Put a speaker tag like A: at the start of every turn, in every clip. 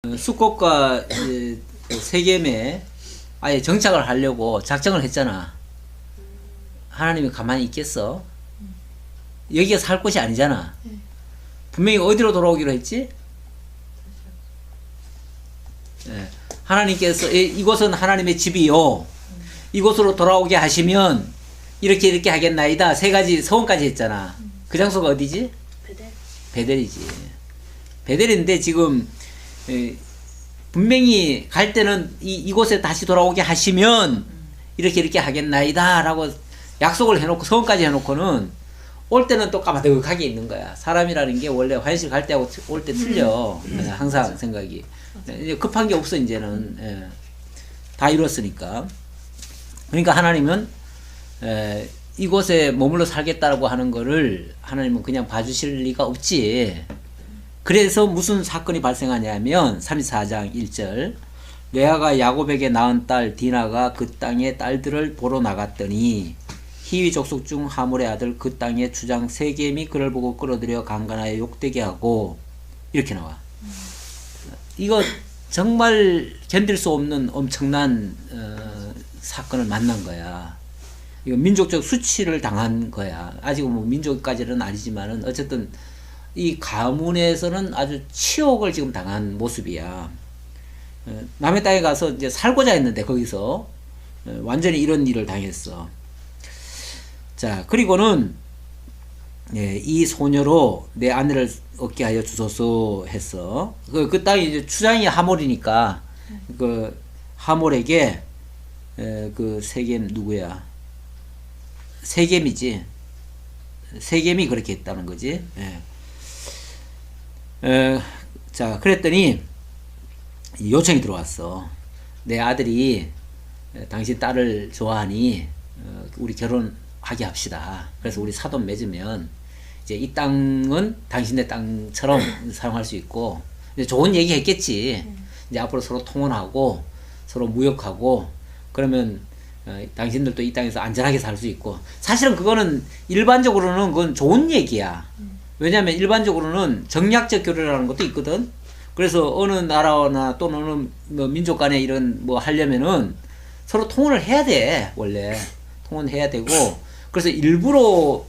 A: 수꽃과 세겜에 아예 정착을 하려고 작정을 했잖아. 하나님이 가만히 있겠어? 여기가 살 곳이 아니잖아. 분명히 어디로 돌아오기로 했지? 하나님께서 이곳은 하나님의 집이요, 이곳으로 돌아오게 하시면 이렇게 이렇게 하겠나이다. 세 가지 서원까지 했잖아. 그 장소가 어디지? 베델이지. 베델인데 지금 분명히 갈 때는 이곳에 다시 돌아오게 하시면 이렇게 이렇게 하겠나이다 라고 약속을 해놓고 서원까지 해놓고는 올 때는 또 까마득하게 있는 거야. 사람이라는 게 원래 화장실 갈 때하고 올 때 틀려. 항상 생각이. 이제 급한 게 없어 이제는. 다 이뤘으니까. 그러니까 하나님은 이곳에 머물러 살겠다라고 하는 거를 하나님은 그냥 봐주실 리가 없지. 그래서 무슨 사건이 발생하냐면 34장 1절, 레아가 야곱에게 낳은 딸 디나가 그 땅의 딸들을 보러 나갔더니 히위 족속 중 하몰의 아들 그 땅의 주장 세겜이 그를 보고 끌어들여 강간하여 욕되게 하고, 이렇게 나와. 이거 정말 견딜 수 없는 엄청난 사건을 만난 거야. 이거 민족적 수치를 당한 거야. 아직은 뭐 민족까지는 아니지만은 어쨌든 이 가문에서는 아주 치욕을 지금 당한 모습이야. 남의 땅에 가서 이제 살고자 했는데 거기서 완전히 이런 일을 당했어. 자, 그리고는 이 소녀로 내 아내를 얻게 하여 주소서 했어. 그 땅이 이제 추장이 하몰이니까 그 하몰에게 그 세겜 누구야? 세겜이지. 세겜이 그렇게 했다는 거지. 자, 그랬더니 요청이 들어왔어. 내 아들이 당신 딸을 좋아하니 우리 결혼하게 합시다. 그래서 우리 사돈 맺으면 이제 이 땅은 당신네 땅처럼 사용할 수 있고, 이제 좋은 얘기 했겠지. 이제 앞으로 서로 통혼하고 서로 무역하고 그러면 당신들도 이 땅에서 안전하게 살 수 있고. 사실은 그거는 일반적으로는 그건 좋은 얘기야. 왜냐하면 일반적으로는 정략적 교류라는 것도 있거든. 그래서 어느 나라나 또는 어느 뭐 민족 간에 이런 뭐 하려면은 서로 통혼을 해야 돼. 원래 통혼해야 되고. 그래서 일부러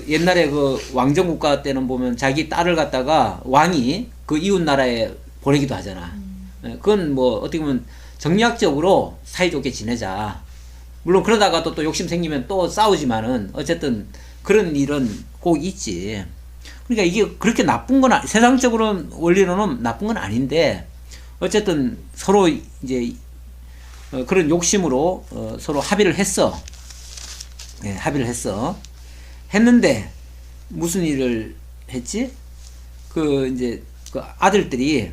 A: 옛날에 그 왕정 국가 때는 보면 자기 딸을 갖다가 왕이 그 이웃 나라에 보내기도 하잖아. 그건 뭐 어떻게 보면 정략적으로 사이좋게 지내자. 물론 그러다가 또 욕심 생기면 또 싸우지만은 어쨌든 그런 일은 꼭 있지. 그러니까 이게 그렇게 나쁜 건 세상적으로는 원리로는 나쁜 건 아닌데, 어쨌든 서로 이제 그런 욕심으로 서로 합의를 했어. 합의를 했어. 했는데 무슨 일을 했지? 그 이제 그 아들들이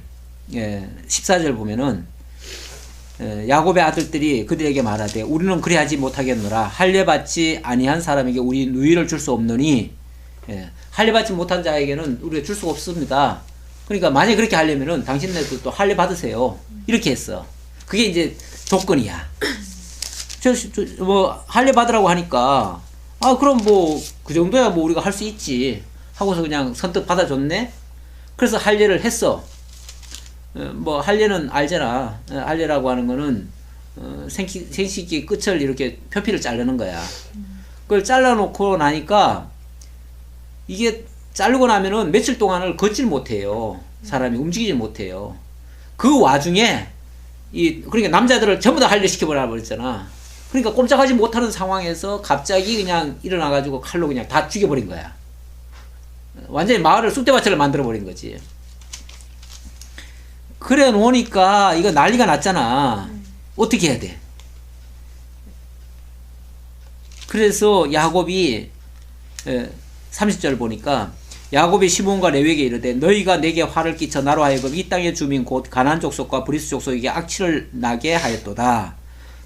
A: 14절 보면은 야곱의 아들들이 그들에게 말하되 우리는 그리하지 못하겠노라. 할례받지 아니한 사람에게 우리 누이를 줄 수 없느니, 할례받지 못한 자에게는 우리가 줄 수가 없습니다. 그러니까 만약에 그렇게 하려면은 당신네도 또 할례 받으세요. 이렇게 했어. 그게 이제 조건이야. 뭐 할례 받으라고 하니까 그럼 뭐 그 정도야 뭐 우리가 할 수 있지 하고서 그냥 선뜻 받아줬네. 그래서 할례를 했어. 뭐 할례는 알잖아. 할례라고 하는 거는 생식기 끝을 이렇게 표피를 자르는 거야. 그걸 잘라놓고 나니까 이게 자르고 나면은 며칠 동안을 걷질 못해요. 사람이 움직이질 못해요. 그 와중에 그러니까 남자들을 전부 다 할례 시켜버려 버렸잖아. 그러니까 꼼짝하지 못하는 상황에서 갑자기 그냥 일어나가지고 칼로 그냥 다 죽여버린 거야. 완전히 마을을 쑥대밭을 만들어버린 거지. 그래 놓으니까 이거 난리가 났잖아. 어떻게 해야 돼? 그래서 야곱이 30절 보니까 야곱이 시몬과 레위에게 이르되 너희가 내게 화를 끼쳐 나로 하여금 이 땅의 주민 곧 가나안 족속과 브리스 족속에게 악취를 나게 하였도다.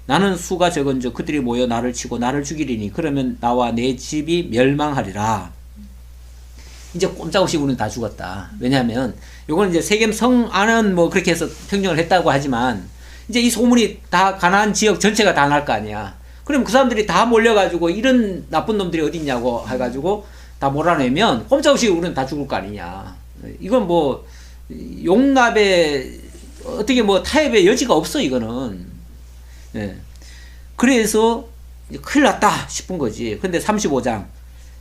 A: 나는 수가 적은즉 그들이 모여 나를 치고 나를 죽이리니 그러면 나와 내 집이 멸망하리라. 이제 꼼짝없이 우리는 다 죽었다. 왜냐하면 요건 이제 세겜 성 안은 뭐 그렇게 해서 평정을 했다고 하지만 이제 이 소문이 다 가나안 지역 전체가 다 날 거 아니야. 그럼 그 사람들이 다 몰려가지고 이런 나쁜 놈들이 어디 있냐고 해가지고 다 몰아내면 꼼짝없이 우리는 다 죽을 거 아니냐. 이건 뭐 용납의 어떻게 뭐 타협의 여지가 없어 이거는. 예. 그래서 큰일 났다 싶은 거지. 근데 35장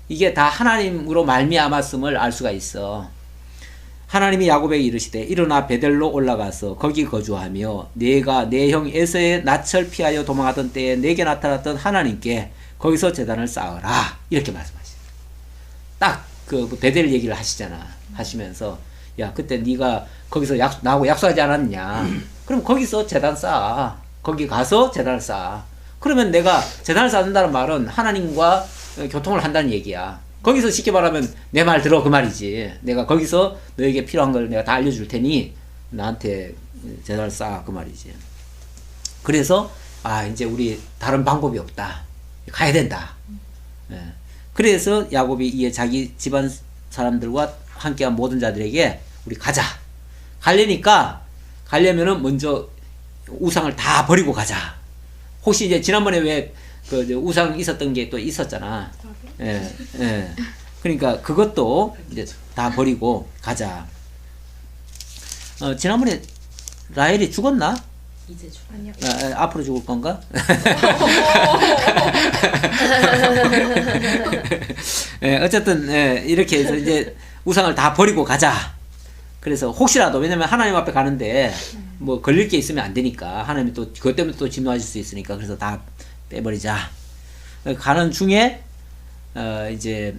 A: 이게 다 하나님으로 말미암았음을 알 수가 있어. 하나님이 야곱에게 이르시되 일어나 베델로 올라가서 거기 거주하며 내가 내 형 에서의 낯을 피하여 도망하던 때에 내게 나타났던 하나님께 거기서 제단을 쌓으라 이렇게 말씀하시죠. 딱 그 베델 얘기를 하시면서 야 그때 네가 거기서 나하고 약속하지 않았냐? 그럼 거기서 제단 쌓아. 거기 가서 제단을 쌓아. 그러면 내가 제단을 쌓는다는 말은 하나님과 교통을 한다는 얘기야. 거기서 쉽게 말하면 내 말 들어 그 말이지. 내가 거기서 너에게 필요한 걸 내가 다 알려줄 테니 나한테 제단을 쌓아 그 말이지. 그래서 이제 우리 다른 방법이 없다. 가야 된다. 예. 그래서 야곱이 이에 자기 집안 사람들과 함께한 모든 자들에게 우리 가자. 가려면은 먼저 우상을 다 버리고 가자. 혹시 이제 지난번에 왜 그 우상 있었던 게 또 있었잖아. 예, 예. 그러니까 그것도 이제 다 버리고 가자. 지난번에 라헬이 죽었나?
B: 이제 아니요.
A: 앞으로 죽을 건가? 예, 어쨌든 이렇게 해서 이제 우상을 다 버리고 가자. 그래서 혹시라도 왜냐면 하나님 앞에 가는데 뭐 걸릴 게 있으면 안 되니까 하나님이 또 그것 때문에 또 진노하실 수 있으니까 그래서 다 빼버리자. 가는 중에 이제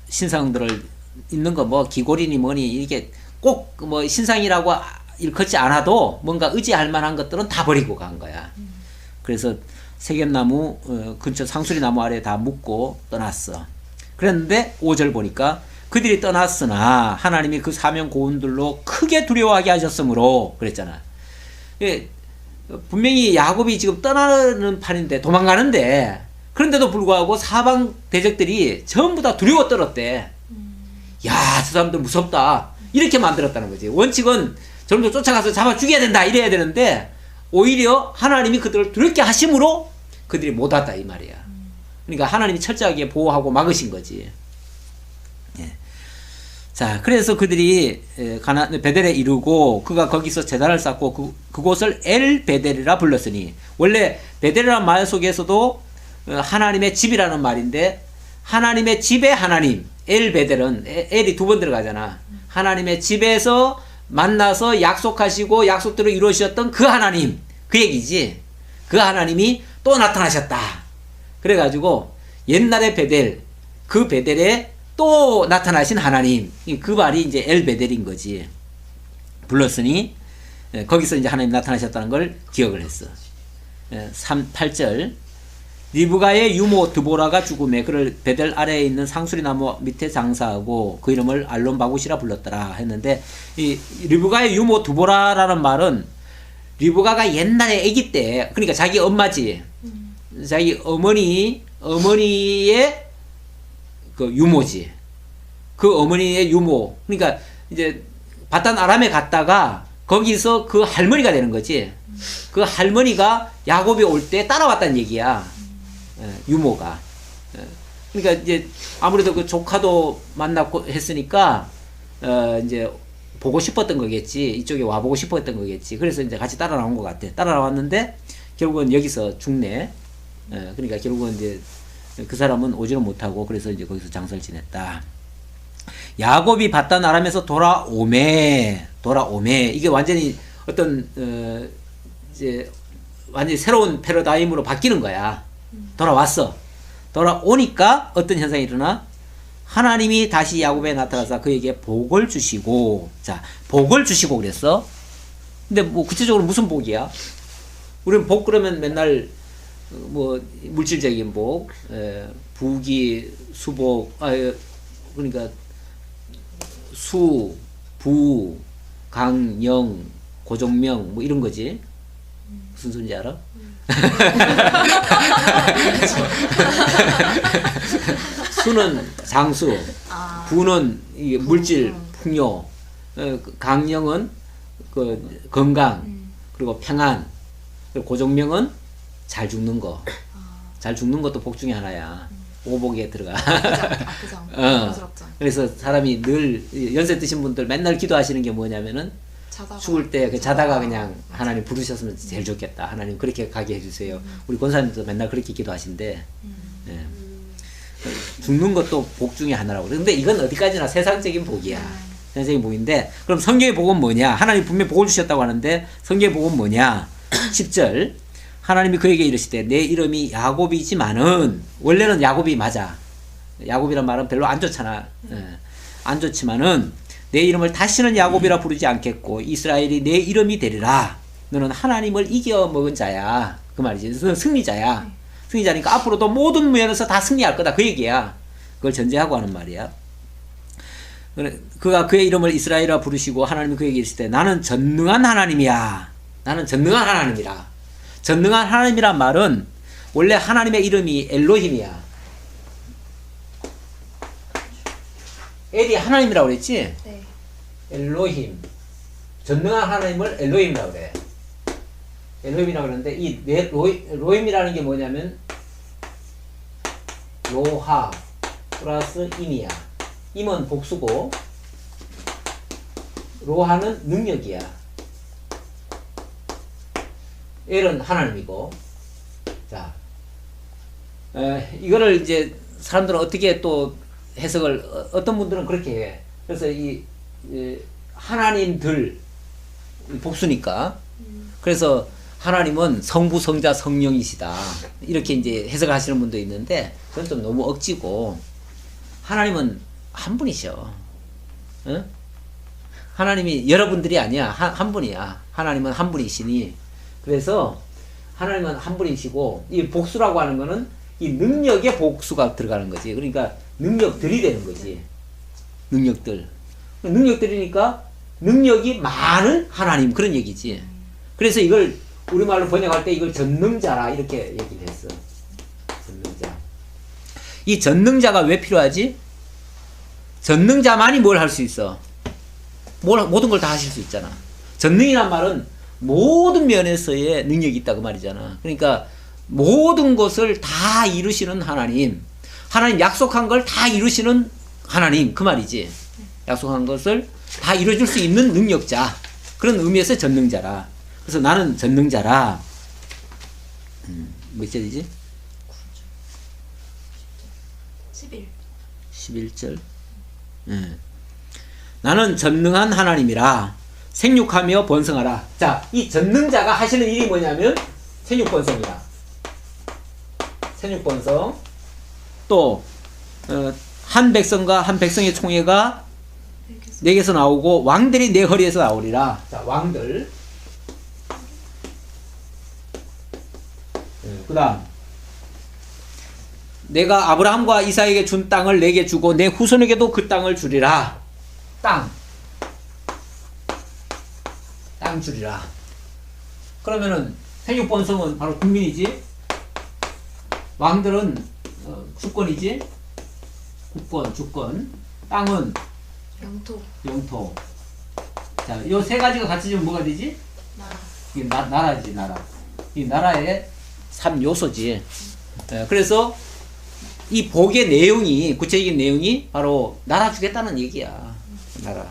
A: 신상들을 있는 거 뭐 기골이니 뭐니 이게 꼭 뭐 신상이라고 일컫지 않아도 뭔가 의지할 만한 것들은 다 버리고 간 거야. 그래서 세겜나무 근처 상수리 나무 아래 다 묻고 떠났어. 그랬는데 5절 보니까 그들이 떠났으나 하나님이 그 사명 고운들로 크게 두려워하게 하셨으므로 그랬잖아. 예, 분명히 야곱이 지금 떠나는 판인데 도망가는데 그런데도 불구하고 사방 대적들이 전부 다 두려워 떨었대. 야, 저 사람들 무섭다. 이렇게 만들었다는 거지. 원칙은 저놈들 쫓아가서 잡아 죽여야 된다 이래야 되는데 오히려 하나님이 그들을 두렵게 하심으로 그들이 못 왔다 이 말이야. 그러니까 하나님이 철저하게 보호하고 막으신 거지. 예. 자, 그래서 그들이 베델에 이르고 그가 거기서 제단을 쌓고 그곳을 엘 베델이라 불렀으니 원래 베델이라는 말 속에서도 하나님의 집이라는 말인데 하나님의 집의 하나님 엘 베델은 엘이 두 번 들어가잖아. 하나님의 집에서 만나서 약속하시고 약속대로 이루어지셨던 그 하나님 그 얘기지. 그 하나님이 또 나타나셨다. 그래가지고 옛날의 베델 그 베델에 또 나타나신 하나님 그 말이 이제 엘 베델인 거지. 불렀으니 거기서 이제 하나님 나타나셨다는 걸 기억을 했어. 8절 리브가의 유모 드보라가 죽음에 그를 베델 아래에 있는 상수리 나무 밑에 장사하고 그 이름을 알론바굿이라 불렀더라 했는데 이 리브가의 유모 드보라라는 말은 리브가가 옛날에 아기 때 그러니까 자기 엄마지 자기 어머니의 그 유모지 그 어머니의 유모 그러니까 이제 바단 아람에 갔다가 거기서 그 할머니가 되는 거지 그 할머니가 야곱이 올 때 따라왔다는 얘기야. 유모가. 그러니까 이제 아무래도 그 조카도 만났고 했으니까 이제 보고 싶었던 거겠지. 이쪽에 와보고 싶었던 거겠지. 그래서 이제 같이 따라 나온 것 같아. 따라 나왔는데 결국은 여기서 죽네. 그러니까 결국은 이제 그 사람은 오지는 못하고 그래서 이제 거기서 장사를 지냈다. 야곱이 바단 아람에서 돌아오매 이게 완전히 어떤 이제 완전히 새로운 패러다임으로 바뀌는 거야. 돌아오니까 어떤 현상이 일어나? 하나님이 다시 야곱에 나타나서 그에게 복을 주시고 자 복을 주시고 그랬어. 근데 뭐 구체적으로 무슨 복이야? 우리는 복 그러면 맨날 뭐 물질적인 복, 부귀, 수복, 그러니까 수, 부, 강, 영, 고종명 뭐 이런 거지. 무슨 소리인지 알아? 수는 장수, 부는 물질, 풍요, 강령은 그 건강, 그리고 평안, 그리고 고종명은 잘 죽는 거. 잘 죽는 것도 복 중에 하나야. 오복에 들어가.
B: 아프장. 부끄럽장.
A: 그래서 사람이 늘 연세 드신 분들 맨날 기도하시는 게 뭐냐면은 죽을 때 자다가 그냥 하나님 부르셨으면 제일 좋겠다. 하나님 그렇게 가게 해주세요. 우리 권사님도 맨날 그렇게 기도하신대. 예. 죽는 것도 복 중에 하나라고. 근데 이건 어디까지나 세상적인 복이야. 세상적인 복인데, 그럼 성경의 복은 뭐냐? 하나님 분명히 복을 주셨다고 하는데 성경의 복은 뭐냐? 10절 하나님이 그에게 이르시되 내 이름이 야곱이지만은, 원래는 야곱이 맞아. 야곱이란 말은 별로 안 좋잖아. 안 좋지만은 내 이름을 다시는 야곱이라 부르지 않겠고 이스라엘이 내 이름이 되리라. 너는 하나님을 이겨먹은 자야. 그 말이지. 너는 승리자야. 승리자니까 앞으로도 모든 면에서 다 승리할 거다. 그 얘기야. 그걸 전제하고 하는 말이야. 그가 그의 이름을 이스라엘이라 부르시고 하나님이 그에게 이르시되 나는 전능한 하나님이야. 나는 전능한 하나님이라. 전능한 하나님이란 말은 원래 하나님의 이름이 엘로힘이야. 엘이 하나님이라고 그랬지?
B: 네.
A: 엘로힘. 전능한 하나님을 엘로힘이라고 그래. 엘로힘이라고 그러는데 이 로힘이라는 게 뭐냐면 로하 플러스 임이야. 임은 복수고 로하는 능력이야. 엘은 하나님이고. 자, 이거를 이제 사람들은 어떻게 또 해석을, 어떤 분들은 그렇게 해. 그래서 이 하나님들 복수니까. 그래서 하나님은 성부, 성자, 성령이시다. 이렇게 이제 해석을 하시는 분도 있는데 그건 좀 너무 억지고, 하나님은 한 분이셔. 응? 하나님이 여러분들이 아니야. 한 분이야. 하나님은 한 분이시니. 그래서 하나님은 한 분이시고, 이 복수라고 하는 거는 이 능력의 복수가 들어가는 거지. 그러니까 능력들이 되는 거지. 능력들. 능력들이니까 능력이 많은 하나님, 그런 얘기지. 그래서 이걸 우리말로 번역할 때 이걸 전능자라 이렇게 얘기를 했어. 전능자. 이 전능자가 왜 필요하지? 전능자만이 뭘 할 수 있어? 모든 걸 다 하실 수 있잖아. 전능이란 말은 모든 면에서의 능력이 있다 그 말이잖아. 그러니까 모든 것을 다 이루시는 하나님, 하나님 약속한 걸 다 이루시는 하나님, 그 말이지. 약속한 것을 다 이루어줄 수 있는 능력자, 그런 의미에서 전능자라. 그래서 나는 전능자라. 몇 절이지? 11절. 나는 전능한 하나님이라. 생육하며 번성하라. 자, 이 전능자가 하시는 일이 뭐냐면 생육번성이야. 생육번성. 또 한 백성과 한 백성의 총회가 내게서 나오고 왕들이 내 허리에서 나오리라. 자, 왕들. 그 다음, 내가 아브라함과 이삭에게 준 땅을 내게 주고 내 후손에게도 그 땅을 주리라. 땅 주리라. 그러면은 생육번성은 바로 국민이지, 왕들은 주권이지, 주권. 땅은 영토. 자, 요 세 가지가 같이 면 뭐가 되지? 이게 나라지, 나라. 이 나라의 3요소지. 그래서 이 복의 내용이, 구체적인 내용이 바로 나라 주겠다는 얘기야. 나라.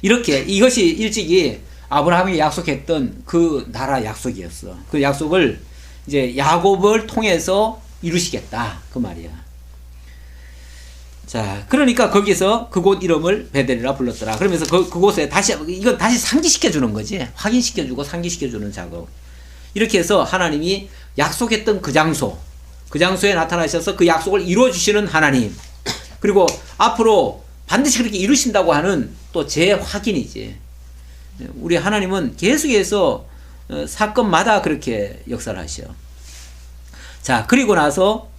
A: 이렇게 이것이 일찍이 아브라함이 약속했던 그 나라 약속이었어. 그 약속을 이제 야곱을 통해서 이루시겠다 그 말이야. 자, 그러니까 거기서 그곳 이름을 베델이라 불렀더라. 그러면서 그곳에 이건 다시 상기시켜 주는 거지. 확인시켜 주고 상기시켜 주는 작업. 이렇게 해서 하나님이 약속했던 그 장소에 나타나셔서 그 약속을 이루어 주시는 하나님, 그리고 앞으로 반드시 그렇게 이루신다고 하는 또 재확인이지. 우리 하나님은 계속해서 사건마다 그렇게 역사를 하셔. 자, 그리고 나서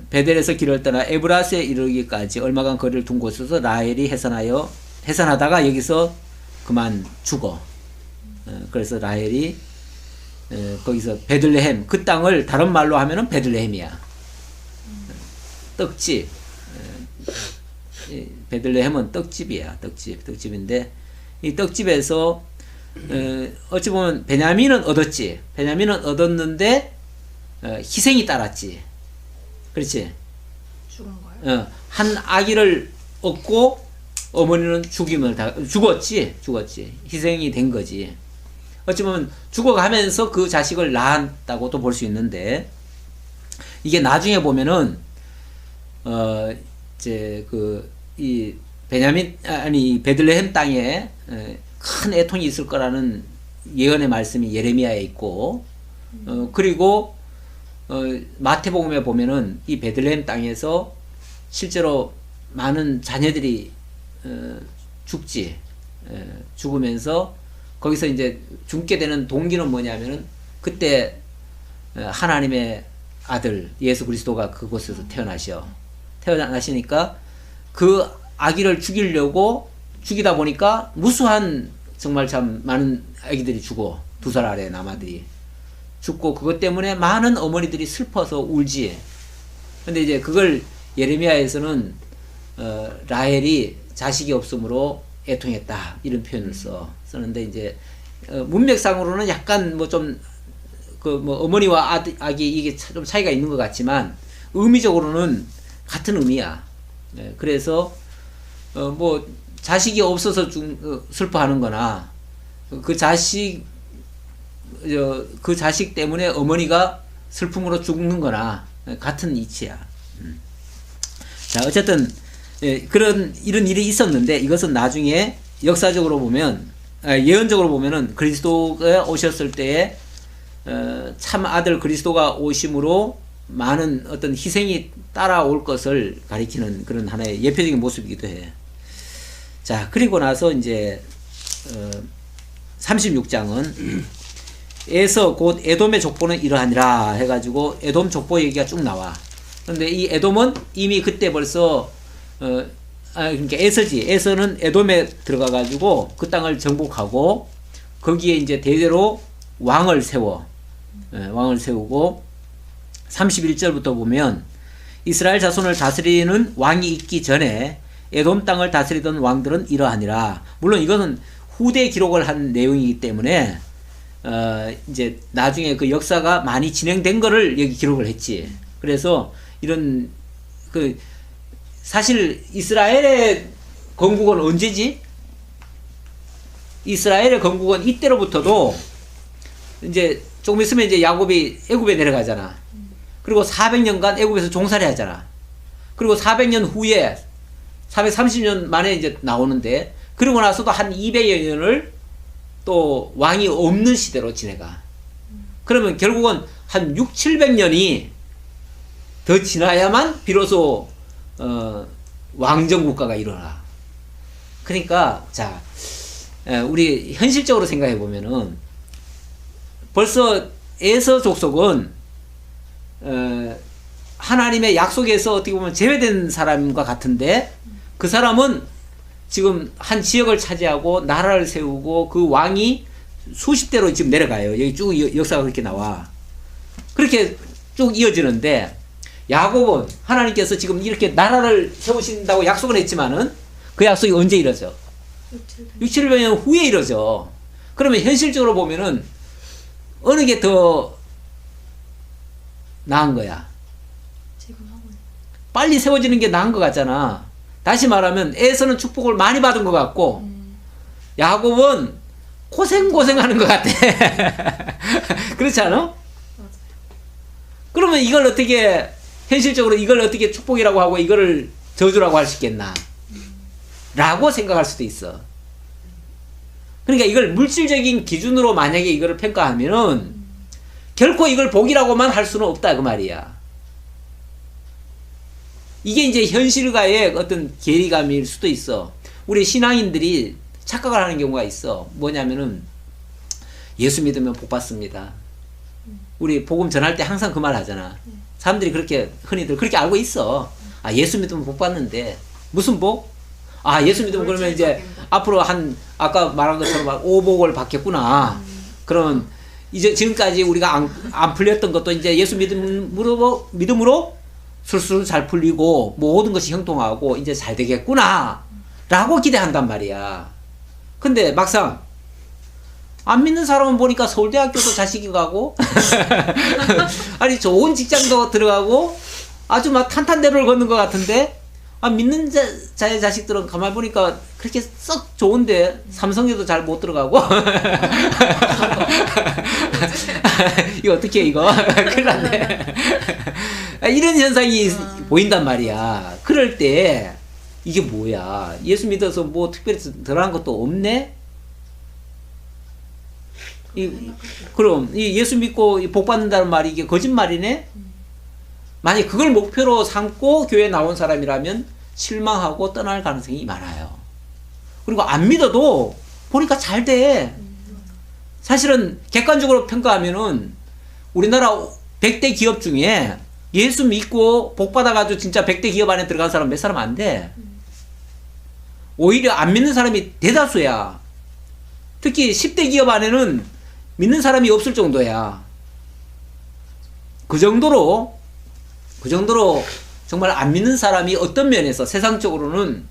A: 베델에서 길을 떠나 에브라스에 이르기까지 얼마간 거리를 둔 곳에서 라헬이 해산하다가 여기서 그만 죽어. 그래서 라헬이 거기서 베들레헴, 그 땅을 다른 말로 하면은 베들레헴이야. 떡집. 베들레헴은 떡집이야. 떡집인데 이 떡집에서 어찌 보면 베냐민은 얻었지. 베냐민은 얻었는데 희생이 따랐지. 그렇지?
B: 죽은 거예요?
A: 한 아기를 얻고 어머니는 죽었지. 희생이 된 거지. 어찌보면 죽어가면서 그 자식을 낳았다고도 볼 수 있는데, 이게 나중에 보면은 이제 이 베들레헴 땅에 큰 애통이 있을 거라는 예언의 말씀이 예레미야에 있고, 그리고 마태복음에 보면은 이 베들레헴 땅에서 실제로 많은 자녀들이 죽으면서 거기서 이제 죽게 되는 동기는 뭐냐면은 그때 하나님의 아들 예수 그리스도가 그곳에서 태어나시니까 그 아기를 죽이다 보니까 무수한 정말 참 많은 아기들이 죽어. 2살 아래 남아들이 죽고, 그것 때문에 많은 어머니들이 슬퍼서 울지. 근데 이제 그걸 예레미야에서는 라헬이 자식이 없으므로 애통했다 이런 표현을 쓰는데, 이제 문맥상으로는 약간 어머니와 아기 이게 좀 차이가 있는 것 같지만 의미적으로는 같은 의미야. 그래서 자식이 없어서 슬퍼하는 거나 그 자식 때문에 어머니가 슬픔으로 죽는 거나 같은 이치야. 자, 어쨌든 이런 일이 있었는데, 이것은 나중에 역사적으로 보면, 예언적으로 보면은 그리스도가 오셨을 때에 참 아들 그리스도가 오심으로 많은 어떤 희생이 따라올 것을 가리키는 그런 하나의 예표적인 모습이기도 해. 자, 그리고 나서 이제 36장은 에서 곧 에돔의 족보는 이러하니라 해가지고 에돔 족보 얘기가 쭉 나와. 그런데 이 에돔은 이미 그때 벌써 그러니까 에서는 에돔에 들어가가지고 그 땅을 정복하고 거기에 이제 대대로 왕을 세우고 31절부터 보면 이스라엘 자손을 다스리는 왕이 있기 전에 에돔 땅을 다스리던 왕들은 이러하니라. 물론 이거는 후대 기록을 한 내용이기 때문에 이제 나중에 그 역사가 많이 진행된 거를 여기 기록을 했지. 그래서 이런 사실 이스라엘의 건국은 언제지? 이스라엘의 건국은 이때로부터도 이제 조금 있으면 이제 야곱이 애굽에 내려가잖아. 그리고 400년간 애굽에서 종살이 하잖아. 그리고 400년 후에 430년 만에 이제 나오는데, 그러고 나서도 한 200여 년을 또 왕이 없는 시대로 지내가. 그러면 결국은 한 700년이 더 지나야만 비로소 왕정 국가가 일어나. 그러니까 자, 우리 현실적으로 생각해 보면은 벌써 에서 족속은 하나님의 약속에서 어떻게 보면 제외된 사람과 같은데, 그 사람은 지금 한 지역을 차지하고 나라를 세우고 그 왕이 수십 대로 지금 내려가요. 여기 쭉 역사가 그렇게 나와. 그렇게 쭉 이어지는데, 야곱은 하나님께서 지금 이렇게 나라를 세우신다고 약속을 했지만은 그 약속이 언제 이루어져? 700년 후에 이루어져. 그러면 현실적으로 보면은 어느 게 더 나은 거야? 빨리 세워지는 게 나은 것 같잖아. 다시 말하면 에서는 축복을 많이 받은 것 같고 야곱은 고생하는 것 같아. 그렇지 않아?
B: 맞아요.
A: 그러면 이걸 어떻게 현실적으로 이걸 어떻게 축복이라고 하고 이거를 저주라고 할 수 있겠나? 라고 생각할 수도 있어. 그러니까 이걸 물질적인 기준으로 만약에 이거를 평가하면은 결코 이걸 복이라고만 할 수는 없다 그 말이야. 이게 이제 현실과의 어떤 괴리감일 수도 있어. 우리 신앙인들이 착각을 하는 경우가 있어. 뭐냐면은 예수 믿으면 복 받습니다. 우리 복음 전할 때 항상 그 말 하잖아. 사람들이 그렇게 흔히들 그렇게 알고 있어. 아, 예수 믿으면 복 받는데 무슨 복? 아, 예수 믿으면 그러면 이제 앞으로 아까 말한 것처럼 오복을 받겠구나. 그러면 이제 지금까지 우리가 안 풀렸던 것도 이제 예수 믿음으로 술술 잘 풀리고 모든 것이 형통하고 이제 잘 되겠구나 라고 기대한단 말이야. 근데 막상 안 믿는 사람은 보니까 서울대학교도 자식이 가고 아니 좋은 직장도 들어가고 아주 막 탄탄대로를 걷는 것 같은데 믿는 자의 자식들은 가만히 보니까 그렇게 썩 좋은데 삼성에도 잘 못 들어가고 이거 어떻게 해 이거 큰일 났네 이런 현상이 보인단 말이야. 그럴 때 이게 뭐야, 예수 믿어서 뭐 특별히 덜한 것도 없네. 그럼 이 예수 믿고 복 받는다는 말이 이게 거짓말이네. 만약 그걸 목표로 삼고 교회 나온 사람이라면 실망하고 떠날 가능성이 많아요. 그리고 안 믿어도 보니까 잘 돼. 사실은 객관적으로 평가하면은 우리나라 100대 기업 중에 예수 믿고 복 받아가지고 진짜 100대 기업 안에 들어간 사람 몇 사람 안 돼. 오히려 안 믿는 사람이 대다수야. 특히 10대 기업 안에는 믿는 사람이 없을 정도야. 그 정도로 정말 안 믿는 사람이 어떤 면에서 세상적으로는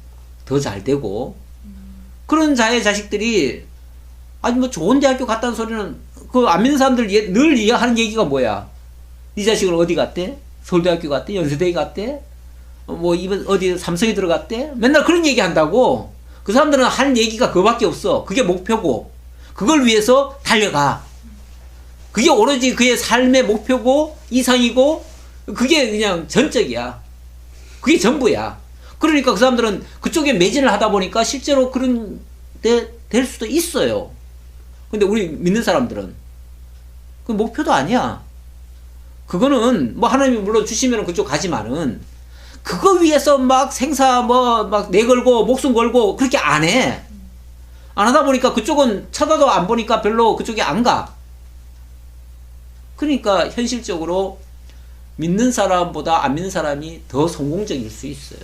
A: 더 잘 되고, 그런 자의 자식들이 아니 뭐 좋은 대학교 갔다는 소리는, 그 안 믿는 사람들 늘 하는 얘기가 뭐야? 네 자식은 어디 갔대? 서울대학교 갔대? 연세대에 갔대? 뭐 이번 어디 삼성에 들어갔대? 맨날 그런 얘기 한다고. 그 사람들은 하는 얘기가 그거밖에 없어. 그게 목표고 그걸 위해서 달려가. 그게 오로지 그의 삶의 목표고 이상이고 그게 그냥 전적이야. 그게 전부야. 그러니까 그 사람들은 그쪽에 매진을 하다 보니까 실제로 그런 데 될 수도 있어요. 근데 우리 믿는 사람들은 그 목표도 아니야. 그거는 뭐 하나님이 물론 주시면 그쪽 가지만은 그거 위해서 막 생사 뭐 막 내걸고 목숨 걸고 그렇게 안 해. 안 하다 보니까 그쪽은 쳐다도 안 보니까 별로 그쪽에 안 가. 그러니까 현실적으로 믿는 사람보다 안 믿는 사람이 더 성공적일 수 있어요.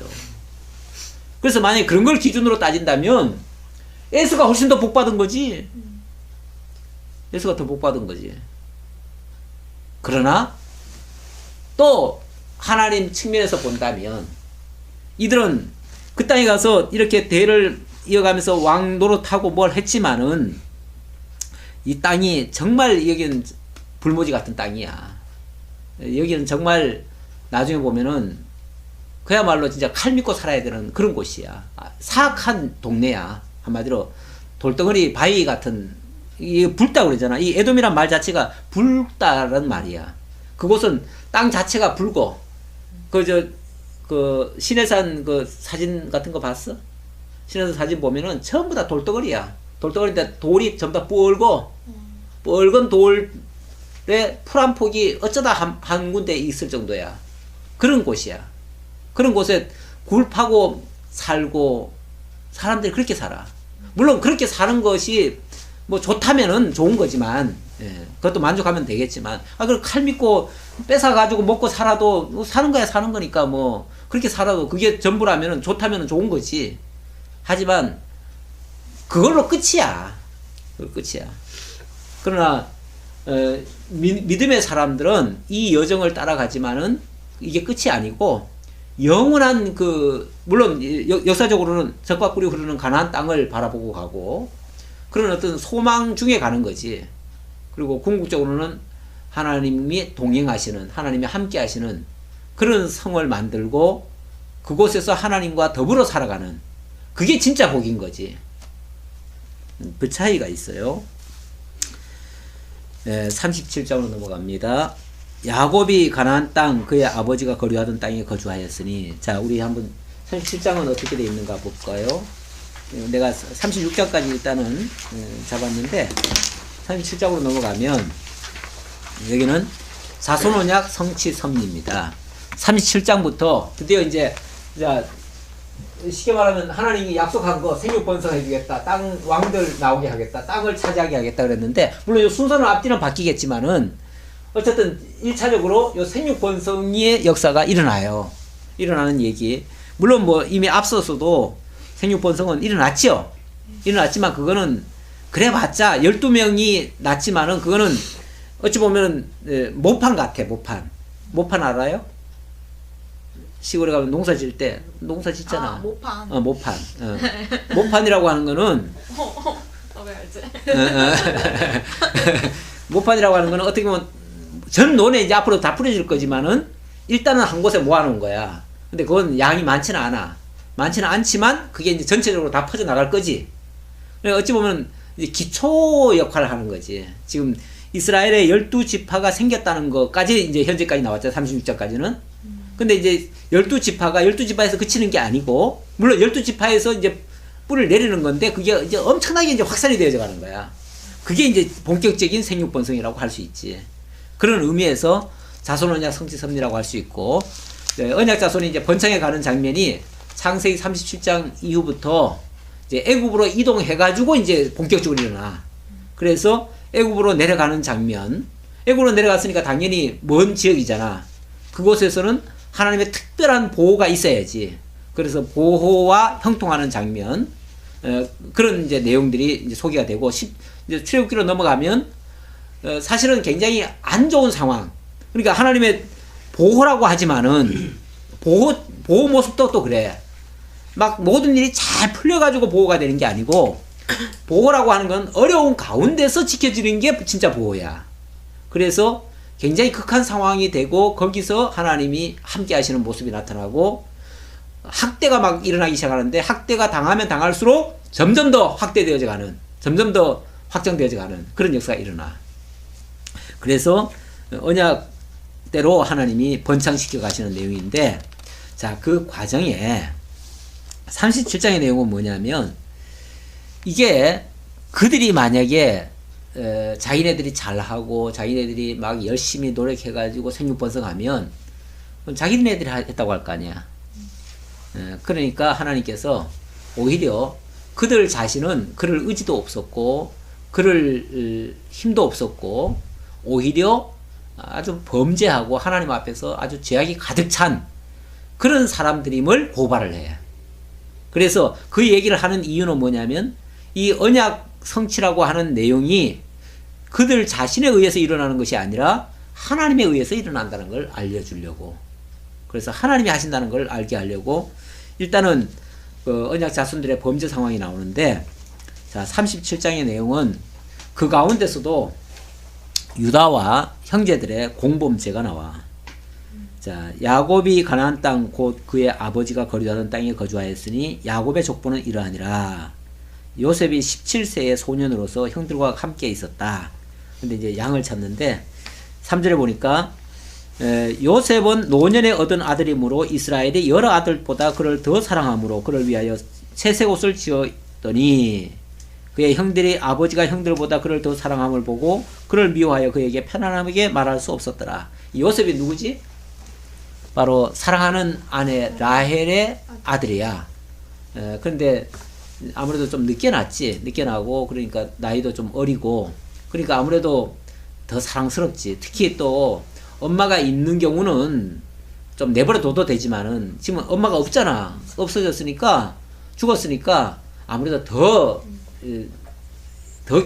A: 그래서 만약에 그런 걸 기준으로 따진다면 에스가 훨씬 더 복 받은 거지. 에스가 더 복 받은 거지. 그러나 또 하나님 측면에서 본다면 이들은 그 땅에 가서 이렇게 대를 이어가면서 왕 노릇하고 뭘 했지만은 이 땅이 정말 여기는 불모지 같은 땅이야. 여기는 정말 나중에 보면은 그야말로 진짜 칼 믿고 살아야 되는 그런 곳이야. 사악한 동네야. 한마디로 돌덩어리 바위 같은, 이게 붉다고 그러잖아. 이 에돔이란 말 자체가 붉다라는 말이야. 그곳은 땅 자체가 붉어. 그 신해산 그 사진 같은 거 봤어? 신해산 사진 보면은 전부 다 돌덩어리야. 돌덩어리인데 돌이 전부 다 뻘건 돌에 풀 한 폭이 어쩌다 한 군데 있을 정도야. 그런 곳이야. 그런 곳에 굴 파고 살고 사람들이 그렇게 살아. 물론 그렇게 사는 것이 뭐 좋다면은 좋은 거지만, 예, 그것도 만족하면 되겠지만, 그럼 칼 믿고 뺏어가지고 먹고 살아도 뭐 사는 거야, 사는 거니까 뭐 그렇게 살아도 그게 전부라면은 좋다면은 좋은 거지. 하지만 그걸로 끝이야. 그걸로 끝이야. 그러나 믿음의 사람들은 이 여정을 따라가지만은 이게 끝이 아니고 영원한 물론 역사적으로는 적과 꿀이 흐르는 가나안 땅을 바라보고 가고 그런 어떤 소망 중에 가는 거지. 그리고 궁극적으로는 하나님이 동행하시는, 하나님이 함께 하시는 그런 성을 만들고 그곳에서 하나님과 더불어 살아가는, 그게 진짜 복인 거지. 그 차이가 있어요. 37장으로 넘어갑니다. 야곱이 가나안 땅, 그의 아버지가 거류하던 땅에 거주하였으니. 자, 우리 한번 37장은 어떻게 되어 있는가 볼까요? 내가 36장까지 일단은 잡았는데 37장으로 넘어가면 여기는 사손언약 성취 섭리입니다. 37장부터 드디어 이제 쉽게 말하면 하나님이 약속한 거 생육 번성해 주겠다, 땅 왕들 나오게 하겠다, 땅을 차지하게 하겠다 그랬는데, 물론 이 순서는 앞뒤는 바뀌겠지만은 어쨌든 1차적으로 요 생육 번성의 역사가 일어나는 얘기. 물론 뭐 이미 앞서서도 생육 번성은 일어났죠. 일어났지만 그거는 그래봤자 12명이 낳지만은 그거는 어찌 보면 모판 같아. 모판 알아요? 시골에 가면 농사 질 때 농사 짓잖아.
B: 모판.
A: 모판. 모판이라고 하는 거는
B: 왜 알지?
A: 모판이라고 하는 거는 어떻게 보면 전 논에 이제 앞으로 다 뿌려질 거지만은 일단은 한 곳에 모아놓은 거야. 근데 그건 양이 많지는 않아. 많지는 않지만 그게 이제 전체적으로 다 퍼져 나갈 거지. 그러니까 어찌 보면 이제 기초 역할을 하는 거지. 지금 이스라엘의 12지파가 생겼다는 것까지 이제 현재까지 나왔죠. 36장까지는. 근데 이제 12지파가 12지파에서 그치는 게 아니고, 물론 12지파에서 이제 뿔을 내리는 건데, 그게 이제 엄청나게 이제 확산이 되어져 가는 거야. 그게 이제 본격적인 생육번성이라고 할 수 있지. 그런 의미에서 자손 언약 성취 섭리라고 할 수 있고, 네, 언약 자손이 이제 번창해 가는 장면이 창세기 37장 이후부터 이제 애굽으로 이동해가지고 이제 본격적으로 일어나. 그래서 애굽으로 내려가는 장면. 애굽으로 내려갔으니까 당연히 먼 지역이잖아. 그곳에서는 하나님의 특별한 보호가 있어야지. 그래서 보호와 형통하는 장면. 그런 이제 내용들이 이제 소개가 되고, 이제 출애굽기로 넘어가면 사실은 굉장히 안 좋은 상황. 그러니까 하나님의 보호라고 하지만은 보호 모습도 또 그래. 막 모든 일이 잘 풀려가지고 보호가 되는 게 아니고, 보호라고 하는 건 어려운 가운데서 지켜지는 게 진짜 보호야. 그래서 굉장히 극한 상황이 되고 거기서 하나님이 함께 하시는 모습이 나타나고, 학대가 막 일어나기 시작하는데, 학대가 당하면 당할수록 점점 더 확대되어져 가는, 점점 더 확장되어져 가는 그런 역사가 일어나. 그래서 언약대로 하나님이 번창시켜 가시는 내용인데, 자, 그 과정에 37장의 내용은 뭐냐면, 이게 그들이 만약에 자기네들이 잘하고 자기네들이 막 열심히 노력해가지고 생육번성하면 자기네들이 했다고 할 거 아니야. 그러니까 하나님께서 오히려 그들 자신은 그럴 의지도 없었고 그럴 힘도 없었고, 오히려 아주 범죄하고 하나님 앞에서 아주 죄악이 가득 찬 그런 사람들임을 고발을 해. 그래서 그 얘기를 하는 이유는 뭐냐면, 이 언약 성취라고 하는 내용이 그들 자신에 의해서 일어나는 것이 아니라 하나님에 의해서 일어난다는 걸 알려주려고. 그래서 하나님이 하신다는 걸 알게 하려고 일단은 그 언약 자손들의 범죄 상황이 나오는데, 자, 37장의 내용은 그 가운데서도 유다와 형제들의 공범죄가 나와. 자, 야곱이 가나안 땅 곧 그의 아버지가 거류하던 땅에 거주하였으니 야곱의 족보는 이러하니라. 요셉이 17세의 소년으로서 형들과 함께 있었다. 근데 이제 양을 찾는데 3절에 보니까 요셉은 노년에 얻은 아들이므로 이스라엘이 여러 아들보다 그를 더 사랑함으로 그를 위하여 채색 옷을 지었더니 그의 형들이 아버지가 형들보다 그를 더 사랑함을 보고 그를 미워하여 그에게 편안하게 말할 수 없었더라. 요셉이 누구지? 바로 사랑하는 아내 라헬의 아들이야. 그런데 아무래도 좀 늦게 났지. 늦게 나고, 그러니까 나이도 좀 어리고, 그러니까 아무래도 더 사랑스럽지. 특히 또 엄마가 있는 경우는 좀 내버려 둬도 되지만은 지금 엄마가 없잖아. 없어졌으니까, 죽었으니까 아무래도 더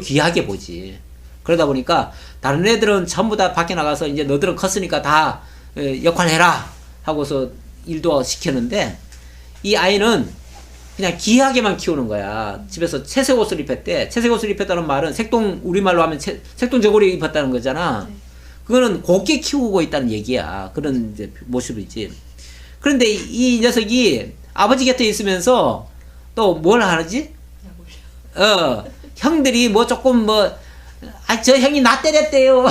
A: 귀하게 보지. 그러다 보니까 다른 애들은 전부 다 밖에 나가서 이제 너들은 컸으니까 다 역할 해라 하고서 일도 시켰는데, 이 아이는 그냥 귀하게만 키우는 거야. 집에서 채색 옷을 입혔대. 채색 옷을 입혔다는 말은 우리말로 하면 색동 저고리 입혔다는 거잖아.
B: 네.
A: 그거는 곱게 키우고 있다는 얘기야. 그런 이제 모습이지. 그런데 이 녀석이 아버지 곁에 있으면서 또 뭘 하지? 형들이 뭐 조금 저 형이 나 때렸대요.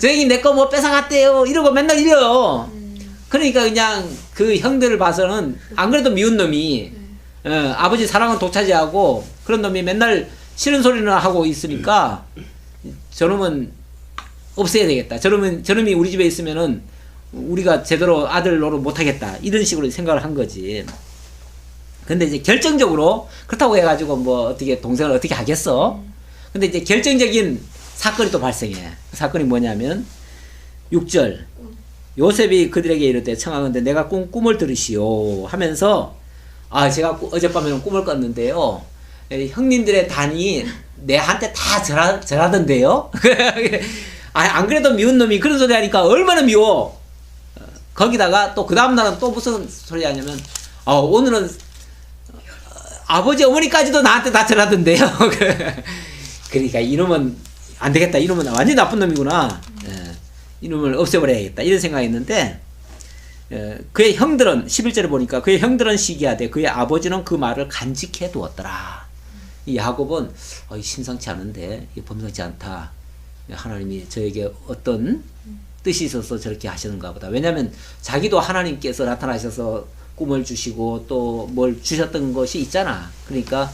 A: 저 형이 내 거 뭐 뺏어갔대요. 이러고 맨날 이래요. 그러니까 그냥 그 형들을 봐서는 안 그래도 미운 놈이 아버지 사랑은 독차지하고 그런 놈이 맨날 싫은 소리는 하고 있으니까 저놈은 없애야 되겠다. 저놈이 우리 집에 있으면은 우리가 제대로 아들 노릇 못하겠다. 이런 식으로 생각을 한 거지. 근데 이제 결정적으로 그렇다고 해가지고 뭐 어떻게 동생을 어떻게 하겠어? 근데 이제 결정적인 사건이 또 발생해. 그 사건이 뭐냐면 6절 요셉이 그들에게 이르되 청하건대 내가 꿈을 들으시오 하면서, 제가 어젯밤에는 꿈을 꿨는데요, 형님들의 단이 내한테 다 절하던데요. 안 그래도 미운 놈이 그런 소리 하니까 얼마나 미워. 거기다가 또 그 다음날은 또 무슨 소리 하냐면 오늘은 아버지 어머니까지도 나한테 다 전하던데요. 그러니까 이놈은 안 되겠다. 이놈은 완전히 나쁜 놈이구나. 이놈을 없애버려야겠다. 이런 생각했는데 그의 형들은 11절에 보니까 그의 형들은 시기하되 그의 아버지는 그 말을 간직해 두었더라. 이 야곱은 심상치 않은데 범상치 않다. 하나님이 저에게 어떤 뜻이 있어서 저렇게 하시는가 보다. 왜냐하면 자기도 하나님께서 나타나셔서 꿈을 주시고 또 뭘 주셨던 것이 있잖아. 그러니까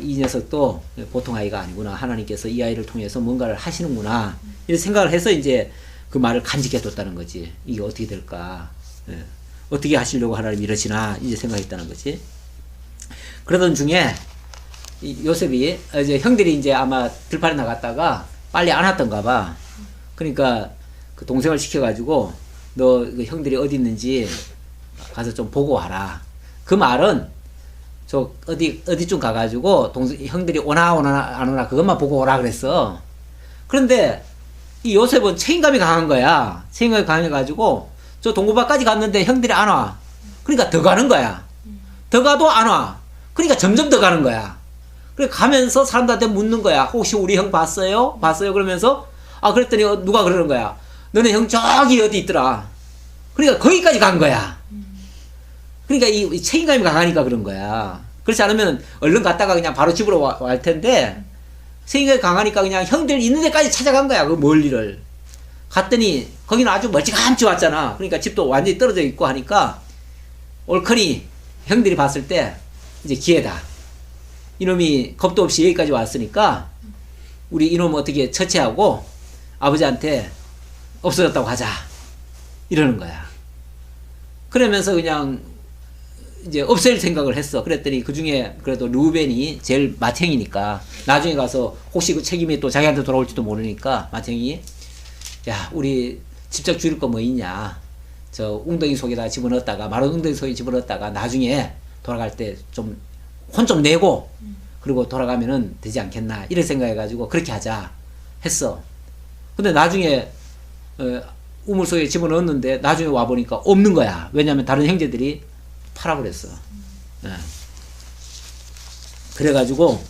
A: 이 녀석도 보통 아이가 아니구나. 하나님께서 이 아이를 통해서 뭔가를 하시는구나. 이런 생각을 해서 이제 그 말을 간직해 뒀다는 거지. 이게 어떻게 될까? 어떻게 하시려고 하나님 이러시나 이제 생각했다는 거지. 그러던 중에 이 요셉이 이제 형들이 이제 아마 들판에 나갔다가 빨리 안 왔던가 봐. 그러니까 그 동생을 시켜가지고 너 그 형들이 어디 있는지 가서 좀 보고 와라. 그 말은 저 어디쯤 가가지고 형들이 오나 안 오나 그것만 보고 오라 그랬어. 그런데 이 요셉은 책임감이 강한 거야. 책임감이 강해가지고 저 동고밭까지 갔는데 형들이 안 와. 그러니까 더 가는 거야. 더 가도 안 와. 그러니까 점점 더 가는 거야. 그래 가면서 사람들한테 묻는 거야. 혹시 우리 형 봤어요? 봤어요? 그러면서 그랬더니 누가 그러는 거야. 너네 형 저기 어디 있더라. 그러니까 거기까지 간 거야. 그러니까 이 책임감이 강하니까 그런 거야. 그렇지 않으면 얼른 갔다가 그냥 바로 집으로 갈 텐데 책임감이 강하니까 그냥 형들 있는 데까지 찾아간 거야. 그 멀리를. 갔더니 거기는 아주 멀찌감치 왔잖아. 그러니까 집도 완전히 떨어져 있고 하니까 옳거니 형들이 봤을 때 이제 기회다. 이놈이 겁도 없이 여기까지 왔으니까 우리 이놈 어떻게 처치하고 아버지한테 없어졌다고 하자. 이러는 거야. 그러면서 그냥 이제 없앨 생각을 했어. 그랬더니 그 중에 그래도 루벤이 제일 맏형이니까 나중에 가서 혹시 그 책임이 또 자기한테 돌아올지도 모르니까 맏형이 야 우리 직접 줄일 거 뭐 있냐. 저 웅덩이 속에다 집어넣었다가 마른 웅덩이 속에 집어넣었다가 나중에 돌아갈 때 좀 혼 좀 내고 그리고 돌아가면은 되지 않겠나 이런 생각해가지고 그렇게 하자 했어. 근데 나중에 우물 속에 집어넣었는데 나중에 와보니까 없는 거야. 왜냐하면 다른 형제들이 팔아버렸어. 그래가지고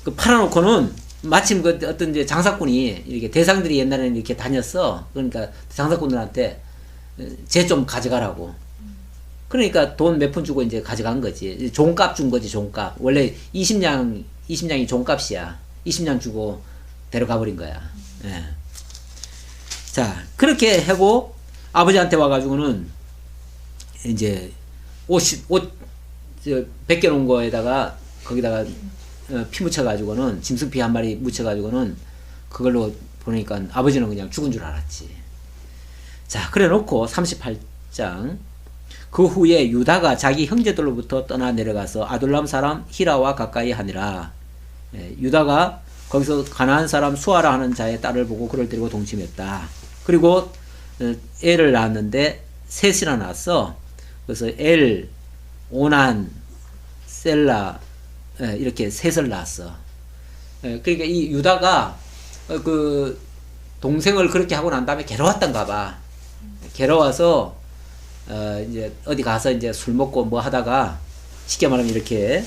A: 그 팔아놓고는 마침 그 어떤 이제 장사꾼이 이렇게 대상들이 옛날에는 이렇게 다녔어. 그러니까 장사꾼들한테 쟤 좀 가져가라고. 그러니까 돈 몇 푼 주고 이제 가져간 거지. 종값 준 거지, 종값. 원래 20냥이 종값이야. 20냥 주고 데려가 버린 거야. 예. 자, 그렇게 하고 아버지한테 와가지고는 이제 옷 벗겨놓은 거에다가 거기다가 피 묻혀가지고는 짐승피 한 마리 묻혀가지고는 그걸로 보니까 아버지는 그냥 죽은 줄 알았지. 자, 그래 놓고 38장 그 후에 유다가 자기 형제들로부터 떠나 내려가서 아둘람 사람 히라와 가까이 하니라. 유다가 거기서 가나안 사람 수아라 하는 자의 딸을 보고 그를 데리고 동침했다. 그리고 애를 낳았는데 셋이나 낳았어. 그래서 엘, 오난, 셀라 이렇게 셋을 낳았어. 그러니까 이 유다가 그 동생을 그렇게 하고 난 다음에 괴로웠던가 봐. 괴로워서 이제 어디 가서 이제 술 먹고 뭐 하다가 쉽게 말하면 이렇게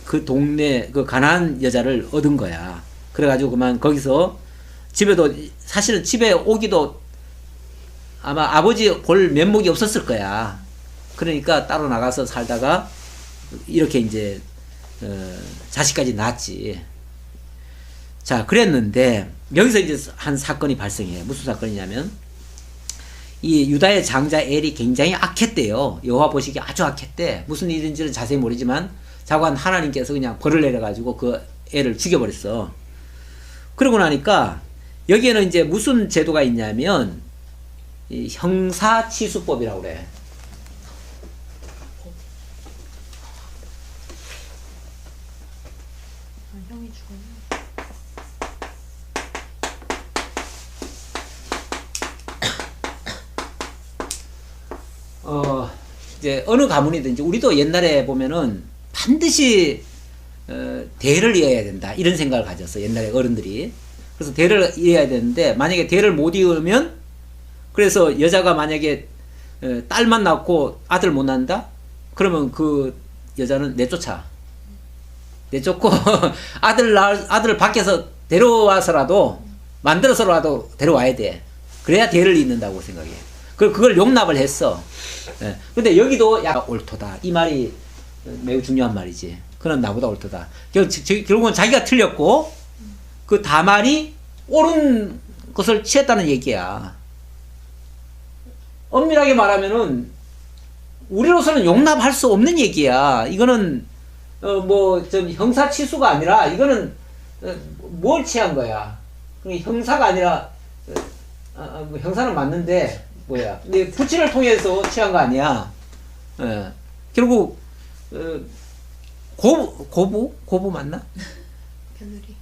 A: 그 동네 그 가난한 여자를 얻은 거야. 그래가지고 그만 거기서 집에도 사실은 집에 오기도 아마 아버지 볼 면목이 없었을 거야. 그러니까 따로 나가서 살다가 이렇게 이제 자식까지 낳았지. 자, 그랬는데 여기서 이제 한 사건이 발생해. 무슨 사건이냐면 이 유다의 장자 엘이 굉장히 악했대요. 여호와 보시기에 아주 악했대. 무슨 일인지는 자세히 모르지만 자관 하나님께서 그냥 벌을 내려가지고 그 애를 죽여버렸어. 그러고 나니까 여기에는 이제 무슨 제도가 있냐면 이 형사치수법이라고 그래.
B: 형이 죽었네.
A: 이제 어느 가문이든지 우리도 옛날에 보면은 반드시 대를 이어야 된다 이런 생각을 가졌어. 옛날에 어른들이. 그래서 대를 이어야 되는데 만약에 대를 못 이으면 그래서 여자가 만약에 딸만 낳고 아들 못 낳는다? 그러면 그 여자는 내쫓고 아들을 밖에서 데려와서라도 만들어서라도 데려와야 돼. 그래야 대를 잇는다고 생각해. 그걸 용납을 했어. 예. 근데 여기도 약간 옳도다. 이 말이 매우 중요한 말이지. 그는 나보다 옳도다. 결국은 자기가 틀렸고 그 다말이 옳은 것을 취했다는 얘기야. 엄밀하게 말하면은 우리로서는 용납할 수 없는 얘기야. 이거는 좀 형사치수가 아니라 이거는 뭘 취한 거야. 형사가 아니라 뭐 형사는 맞는데 뭐야? 근데 부친을 통해서 취한 거 아니야. 결국 고부 맞나?
B: 며느리.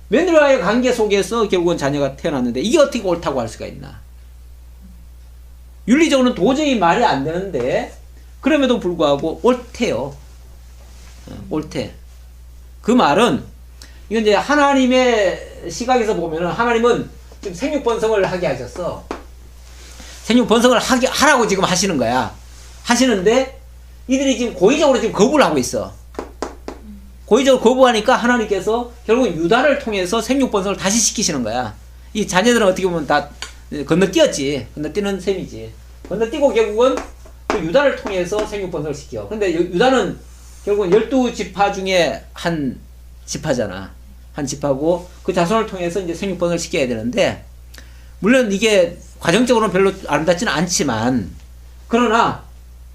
A: 며느리와의 관계 속에서 결국은 자녀가 태어났는데 이게 어떻게 옳다고 할 수가 있나? 윤리적으로는 도저히 말이 안 되는데 그럼에도 불구하고 옳대요. 옳대. 그 말은 이건 이제 하나님의 시각에서 보면은 하나님은 지금 생육번성을 하게 하셨어. 생육번성을 하라고 지금 하시는 거야. 하시는데 이들이 지금 고의적으로 지금 거부를 하고 있어. 고의적으로 거부하니까 하나님께서 결국 유다를 통해서 생육번성을 다시 시키시는 거야. 이 자녀들은 어떻게 보면 다 건너뛰었지. 건너뛰는 셈이지. 건너뛰고 결국은 그 유다를 통해서 생육번성을 시켜. 근데 유다는 결국은 12지파 중에 한 지파잖아. 한 지파고 그 자손을 통해서 이제 생육번성을 시켜야 되는데 물론 이게 과정적으로는 별로 아름답지는 않지만 그러나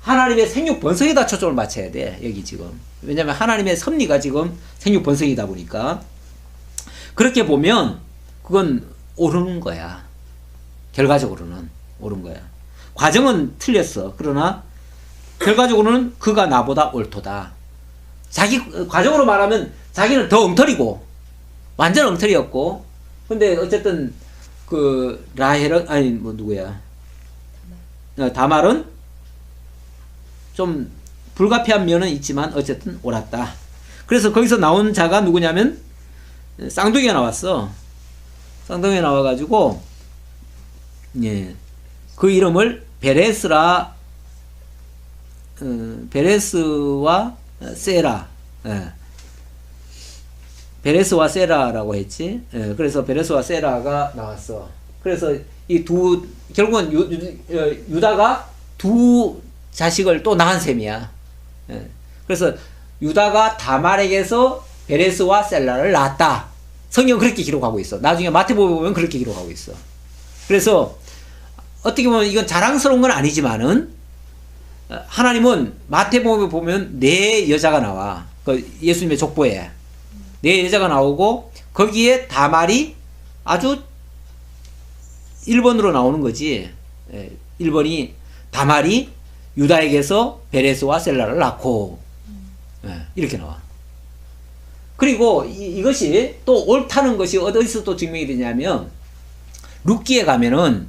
A: 하나님의 생육번성에다 초점을 맞춰야 돼. 여기 지금. 왜냐면 하나님의 섭리가 지금 생육번성이다 보니까 그렇게 보면 그건 옳은 거야. 결과적으로는 옳은 거야. 과정은 틀렸어. 그러나 결과적으로는 그가 나보다 옳도다. 과정으로 말하면 자기는 더 엉터리고 완전 엉터리였고 근데 어쨌든 누구야? 다말은 좀 불가피한 면은 있지만 어쨌든 옳았다. 그래서 거기서 나온 자가 누구냐면 쌍둥이가 나왔어. 쌍둥이가 나와가지고 그 이름을 베레스와 세라. 베레스와 세라라고 했지. 그래서 베레스와 세라가 나왔어. 그래서 결국은 유다가 두 자식을 또 낳은 셈이야. 그래서 유다가 다말에게서 베레스와 셀라를 낳았다. 성경은 그렇게 기록하고 있어. 나중에 마태복음에 보면 그렇게 기록하고 있어. 그래서 어떻게 보면 이건 자랑스러운 건 아니지만은 하나님은 마태복음에 보면 네 여자가 나와. 그 예수님의 족보에 네 여자가 나오고 거기에 다말이 아주 1번으로 나오는 거지. 1번이 다말이 유다에게서 베레스와 셀라를 낳고 이렇게 나와. 그리고 이것이 또 옳다는 것이 어디서 또 증명이 되냐면 룻기에 가면은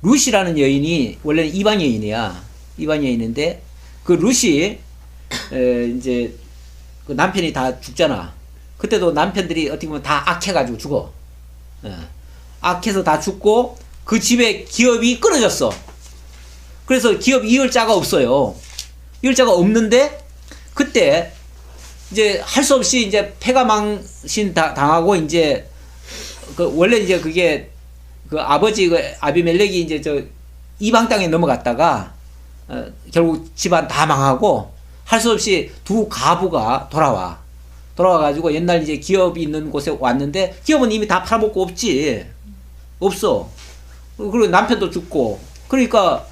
A: 룻이라는 여인이 원래는 이방 여인이야. 이방 여인인데 그 룻이 이제 그 남편이 다 죽잖아. 그때도 남편들이 어떻게 보면 다 악해가지고 죽어. 악해서 다 죽고 그 집에 기업이 끊어졌어. 그래서 기업 이을 자가 없어요. 이을 자가 없는데 그때 이제 할 수 없이 이제 폐가망신 당하고 이제 원래 이제 그게 그 아버지 아비멜렉이 이제 이방 땅에 넘어갔다가 결국 집안 다 망하고 할 수 없이 두 가부가 돌아와가지고 옛날 이제 기업이 있는 곳에 왔는데 기업은 이미 다 팔아먹고 없어. 그리고 남편도 죽고 그러니까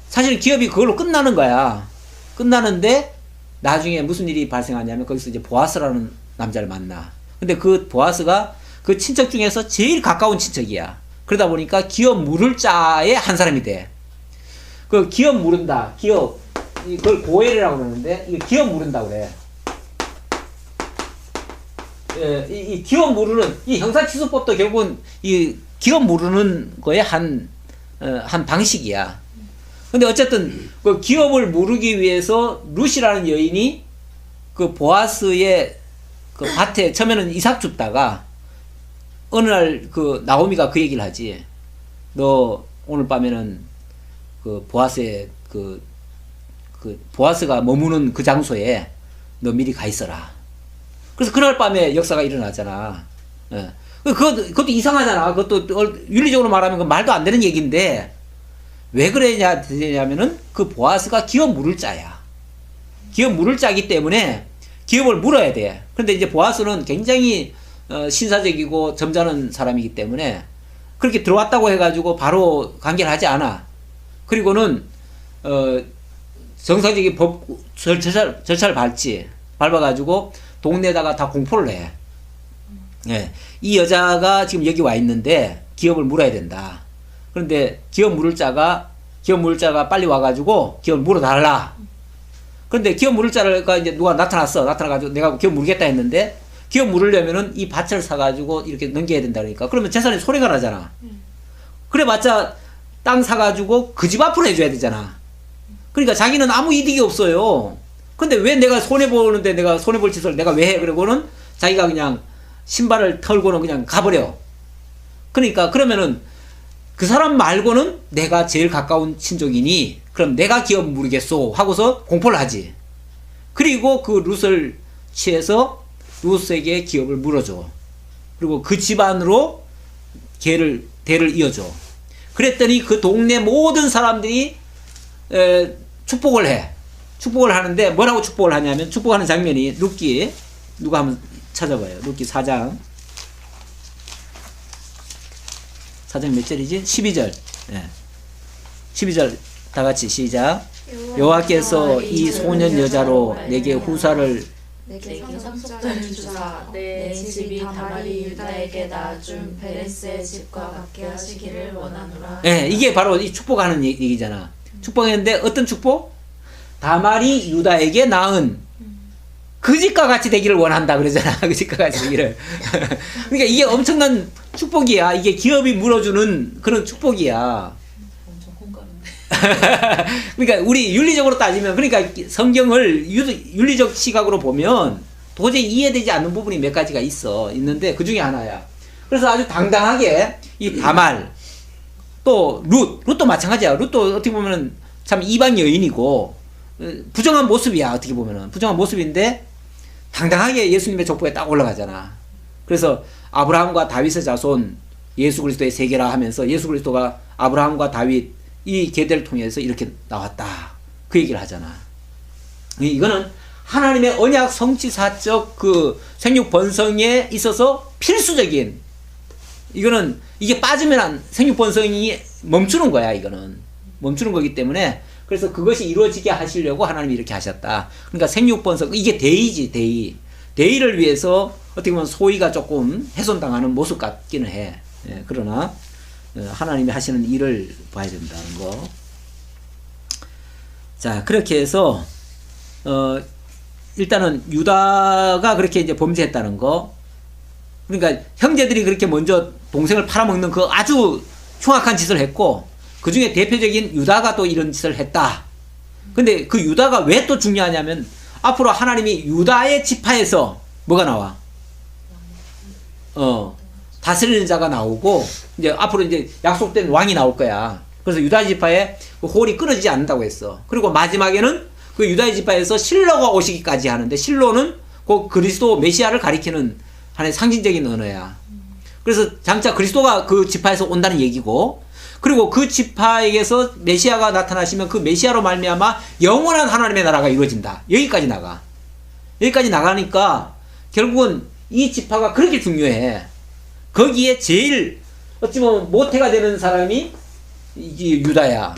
A: 사실 기업이 그걸로 끝나는 거야. 끝나는데 나중에 무슨 일이 발생하냐면 거기서 이제 보아스라는 남자를 만나. 근데 그 보아스가 그 친척 중에서 제일 가까운 친척이야. 그러다 보니까 기업 물을 자의 한 사람이 돼. 그 기업 물은다. 그걸 고엘이라고 그러는데 이거 기업 물은다고 그래. 이 기업 물으는 이 형사치수법도 결국은 이 기업 물으는 거의 한 방식이야. 근데 어쨌든 그 기업을 물으기 위해서 룻이라는 여인이 그 보아스의 그 밭에 처음에는 이삭 줍다가 어느 날 그 나오미가 그 얘기를 하지. 너 오늘 밤에는 그 보아스의 그 그 보아스가 머무는 그 장소에 너 미리 가 있어라. 그래서 그날 밤에 역사가 일어나잖아. 예. 그것도 이상하잖아. 그것도 윤리적으로 말하면 그 말도 안 되는 얘기인데 왜 그러냐면은 그 보아스가 기업 물을 자야. 기업 물을 자기 때문에 기업을 물어야 돼. 그런데 이제 보아스는 굉장히 신사적이고 점잖은 사람이기 때문에 그렇게 들어왔다고 해가지고 바로 관계를 하지 않아. 그리고는 정상적인 법 절차를 밟아가지고 동네에다가 다 공포를 해. 예. 이 여자가 지금 여기 와 있는데 기업을 물어야 된다. 그런데 기업 물을 자가 빨리 와가지고 기업을 물어달라. 그런데 기업 물을 자가 이제 누가 나타나가지고 내가 기업 물겠다 했는데 기업 물으려면은 이 밭을 사가지고 이렇게 넘겨야 된다 그러니까 그러면 재산이 손해가 나잖아. 그래봤자 땅 사가지고 그 집 앞으로 해줘야 되잖아. 그러니까 자기는 아무 이득이 없어요. 근데 왜 내가 손해보는데 내가 손해볼 짓을 내가 왜 해? 그러고는 자기가 그냥 신발을 털고는 그냥 가버려. 그러니까 그러면은 그 사람 말고는 내가 제일 가까운 친족이니 그럼 내가 기업 물겠소 하고서 공포를 하지. 그리고 그 룻을 취해서 룻에게 기업을 물어줘. 그리고 그 집안으로 대를 이어줘. 그랬더니 그 동네 모든 사람들이 축복을 해. 축복을 하는데 뭐라고 축복을 하냐면 축복하는 장면이 룻기 누가 한번 찾아봐요. 룻기 4장 몇 절이지? 12절. 예. 12절 다 같이 시작. 여호와께서 이 소년 여자로 내게 후사를
C: 내게 상속자를 주사 내 집이 다말이 유다에게 낳아준 베레스의 집과 같게 하시기를 원하노라.
A: 예, 이게 바로 이 축복하는 얘기잖아. 축복했는데 어떤 축복? 다말이 유다에게 낳은 그 집과 같이 되기를 원한다 그러잖아. 그 집과 같이 되기를. 그러니까 이게 엄청난 축복이야. 이게 기업이 물어주는 그런 축복이야.
C: 엄청 공감인데.
A: 그러니까 우리 윤리적으로 따지면 그러니까 성경을 윤리적 시각으로 보면 도저히 이해되지 않는 부분이 몇 가지가 있는데 그 중에 하나야. 그래서 아주 당당하게 이 다말 또 룻도 마찬가지야. 룻도 어떻게 보면은 참 이방 여인이고 부정한 모습이야. 어떻게 보면은 부정한 모습인데 당당하게 예수님의 족보에 딱 올라가잖아. 그래서 아브라함과 다윗의 자손 예수 그리스도의 세계라 하면서 예수 그리스도가 아브라함과 다윗 이 계대를 통해서 이렇게 나왔다. 그 얘기를 하잖아. 이거는 하나님의 언약 성취사적 그 생육 번성에 있어서 필수적인 이게 빠지면 생육 번성이 멈추는 거야. 이거는 멈추는 거기 때문에 그래서 그것이 이루어지게 하시려고 하나님이 이렇게 하셨다. 그러니까 생육 번성 이게 대의지. 대의를 위해서 어떻게 보면 소위가 조금 훼손당하는 모습 같기는 해. 예, 그러나 하나님이 하시는 일을 봐야 된다는 거. 자, 그렇게 해서 일단은 유다가 그렇게 이제 범죄했다는 거. 그러니까 형제들이 그렇게 먼저 동생을 팔아먹는 그 아주 흉악한 짓을 했고 그 중에 대표적인 유다가 또 이런 짓을 했다. 근데 그 유다가 왜 또 중요하냐면 앞으로 하나님이 유다의 지파에서 뭐가 나와? 다스리는 자가 나오고 이제 앞으로 이제 약속된 왕이 나올 거야. 그래서 유다 지파의 그 홀이 끊어지지 않는다고 했어. 그리고 마지막에는 그 유다 지파에서 실로가 오시기까지 하는데 실로는 그 그리스도 메시아를 가리키는 하나의 상징적인 언어야. 그래서 장차 그리스도가 그 지파에서 온다는 얘기고 그리고 그 지파에게서 메시아가 나타나시면 그 메시아로 말미암아 영원한 하나님의 나라가 이루어진다. 여기까지 나가. 여기까지 나가니까 결국은 이 지파가 그렇게 중요해. 거기에 제일 어찌 보면 모태가 되는 사람이 이게 유다야.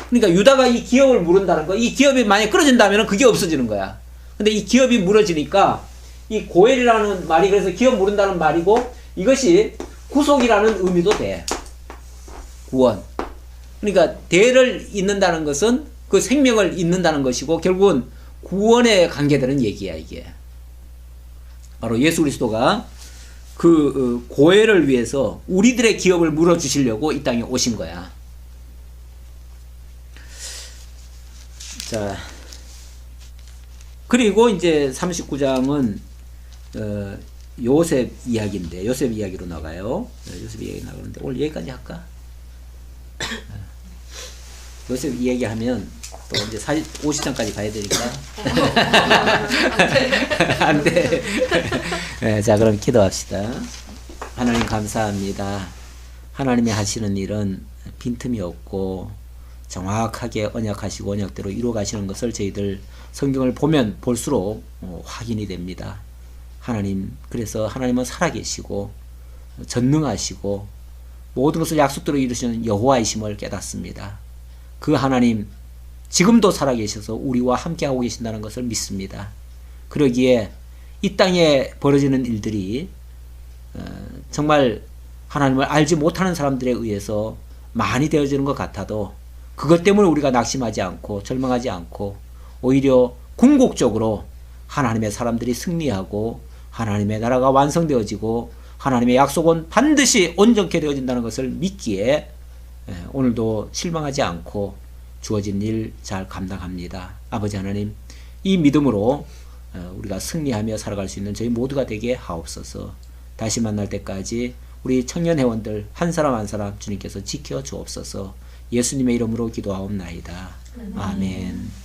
A: 그러니까 유다가 이 기업을 물은다는 거, 이 기업이 만약에 끊어진다면 그게 없어지는 거야. 근데 이 기업이 물어지니까 이 고엘이라는 말이 그래서 기업 물은다는 말이고 이것이 구속이라는 의미도 돼. 구원. 그러니까 대를 잇는다는 것은 그 생명을 잇는다는 것이고 결국은 구원에 관계되는 얘기야 이게. 바로 예수 그리스도가 그 고해를 위해서 우리들의 기업을 물어주시려고 이 땅에 오신 거야. 자, 그리고 이제 39장은 요셉 이야기인데 요셉 이야기로 나가요. 요셉 이야기 나가는데 오늘 여기까지 할까? 요새 이 얘기하면 또 이제 50장까지 가야 되니까 안 돼. 네, 자 그럼 기도합시다. 하나님 감사합니다. 하나님이 하시는 일은 빈틈이 없고 정확하게 언약하시고 언약대로 이루어 가시는 것을 저희들 성경을 보면 볼수록 확인이 됩니다. 하나님, 그래서 하나님은 살아계시고 전능하시고 모든 것을 약속대로 이루시는 여호와이심을 깨닫습니다. 그 하나님 지금도 살아계셔서 우리와 함께하고 계신다는 것을 믿습니다. 그러기에 이 땅에 벌어지는 일들이 정말 하나님을 알지 못하는 사람들에 의해서 많이 되어지는 것 같아도 그것 때문에 우리가 낙심하지 않고 절망하지 않고 오히려 궁극적으로 하나님의 사람들이 승리하고 하나님의 나라가 완성되어지고 하나님의 약속은 반드시 온전케 되어진다는 것을 믿기에 오늘도 실망하지 않고 주어진 일 잘 감당합니다. 아버지 하나님, 이 믿음으로 우리가 승리하며 살아갈 수 있는 저희 모두가 되게 하옵소서. 다시 만날 때까지 우리 청년 회원들 한 사람 한 사람 주님께서 지켜 주옵소서. 예수님의 이름으로 기도하옵나이다. 아멘.